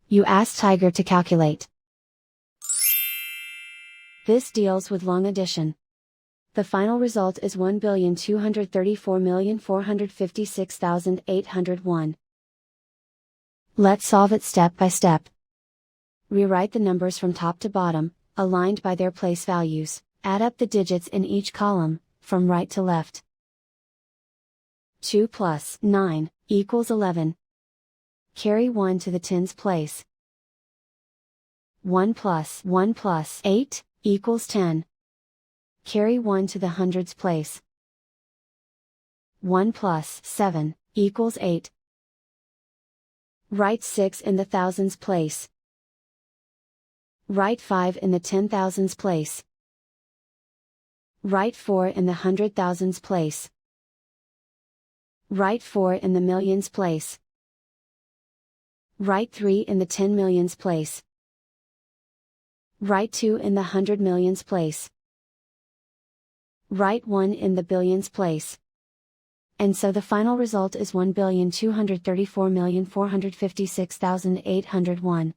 You ask Tiger to calculate. This deals with long addition. The final result is 1,234,456,801. Let's solve it step by step. Rewrite the numbers from top to bottom, aligned by their place values. Add up the digits in each column, from right to left. 2 plus 9 equals 11. Carry 1 to the tens place. 1 plus 8 equals 10. Carry 1 to the hundreds place. 1 plus 7 equals 8. Write 6 in the thousands place. Write 5 in the 10,000s place. Write 4 in the 100,000s place. Write 4 in the millions place. Write 3 in the 10 millions place. Write 2 in the 100 millions place. Write 1 in the billions place. And so the final result is 1,234,456,801.